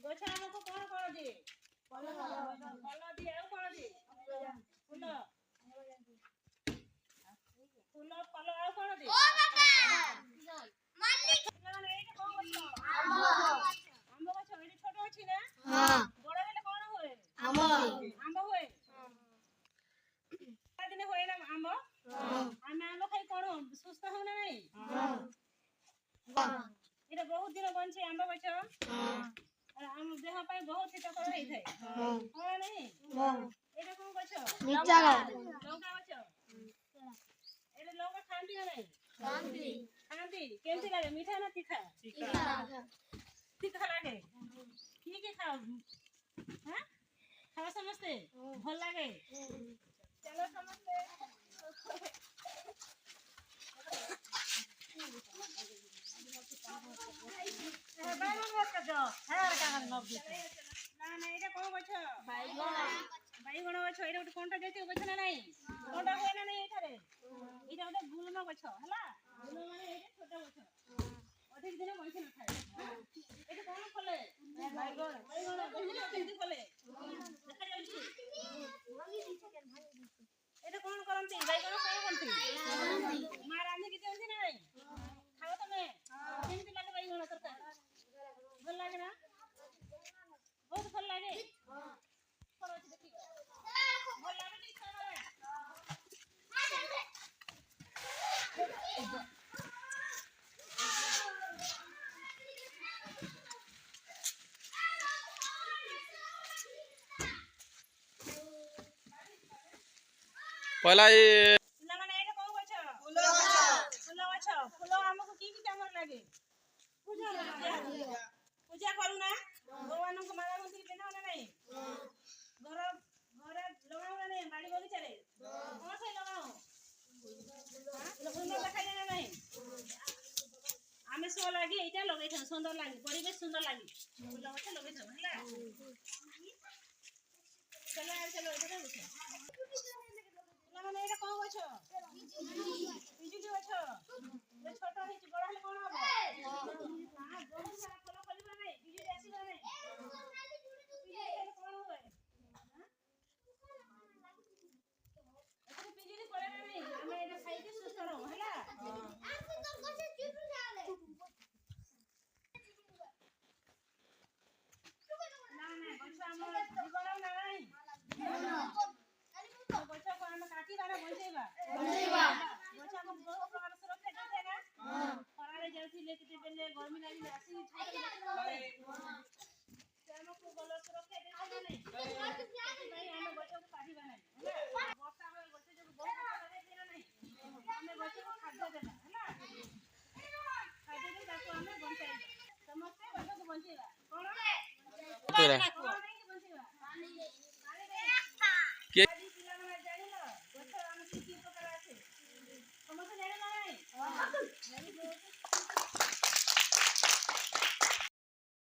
ଗଛ ଆମକୁ କଣ କଣ ଦିଏ? ଫଳ ଦିଏ। ଆଉ କଣ ଦିଏ? ଫୁଲ ଫୁଲ ଫଳ ଆଉ କଣ ଦିଏ? ପିଲାମାନେ ଏଇଟା କଣ ଗଛ? ଆମ୍ବ ଗଛ। ଏଇଠି ଛୋଟ ଅଛି ନା? ବଡ ହେଲେ କଣ ହୁଏ? ଆମ୍ବ ହୁଏ। ଦିନେ ହୁଏ ନା ଆମ୍ବ? ଆମେ ଆମ୍ବ ଖାଇ କଣ ସୁସ୍ଥ ହଉ ନା ନାଇଁ? ଏଇଟା ବହୁତ ଦିନ ବଞ୍ଚେ ଆମ୍ବ ଗଛ। ଆମ ଦେହ ପାଇଁ ବହୁତ ହିତକର ହେଇଥାଏ। ହଁ ନାଇଁ? ଏଇଟା କୋଉ ଗଛ? ଲଙ୍କା ଗଛ। ଏଇଟା ଲଙ୍କା ଖାଆନ୍ତି ନା ନାଇଁ? ଖାଆନ୍ତି। କେମିତି ଲାଗେ? ମିଠା ନା ତିଖା? ତିଖା ଲାଗେ। କିଏ ଖାଅ? ଖାଅ ସମସ୍ତେ? ଭଲ ଲାଗେ? ଚାଲ ସମସ୍ତେ ଏଇଟା କଣ ଗଛ? ବାଇଗଣ ଗଛ। ଏଇଟା ଗୋଟେ କଣ୍ଟା ଜାତୀୟ ଗଛ ନା ନାଇଁ? କଣ୍ଟା ହୁଏ ନା ନାଇଁ ଏଠାରେ? ଏଇଟା ଗୋଟେ ଗୁଳ୍ମ ଗଛ ହେଲା। ଗୁଳ୍ମ ମାନେ ଏଇଟା ଛୋଟ ଗଛ। ଅଧିକ ଦିନ ବଞ୍ଚି ନଥାଏ। ଏଠି କଣ ଫଳେ? ବାଇଗଣ। କେମିତି ଫଳେ? ଦେଖାଯାଉଛି? ଏଇଟା କଣ କରନ୍ତି? ବାଇଗଣ କଣ କରନ୍ତି? ମା ରାନ୍ଧିକି ଦିଅନ୍ତି ନା ନାଇଁ? ଖାଅ ତମେ? କେମିତି ଲାଗେ ବାଇଗଣ ତରକାରୀ? ଭଲ ଲାଗେ ନା? ବହୁତ ଭଲ ଲାଗେ। ଭଲ ଲାଗେ ଟିକେ पहला ये ପିଲାମାନେ ଏଇଟା କଣ ଗଛ? ଫୁଲ ଗଛ। ଫୁଲ ଆମକୁ କି କାମରେ ଲାଗେ? ପୂଜା କରୁନା? ଭଗବାନଙ୍କୁ ମାଳ ଗୁନ୍ଥିକି ପିନ୍ଧାଉ ନା ନାଇଁ? ଘରେ ଲଗାଉ ନା ନାଇଁ? ବାଡ଼ି ବଗିଚାରେ କଣ ପାଇଁ ଲଗାଉ? ସୁନ୍ଦର ଦେଖାଯାଏ ନା ନାଇଁ? ଆମେ ସୋ ଲାଗି ଏଇଟା ଲଗେଇଥାଉ। ସୁନ୍ଦର ଲାଗେ। ପରିବେଶ ସୁନ୍ଦର ଲାଗେ। ଫୁଲ ଗଛ ଲଗେଇଥାଉ ହେଲା। ପିଲାମାନେ ଏଇଟା କଣ ଗଛ? ପିଜୁଳି ଗଛ।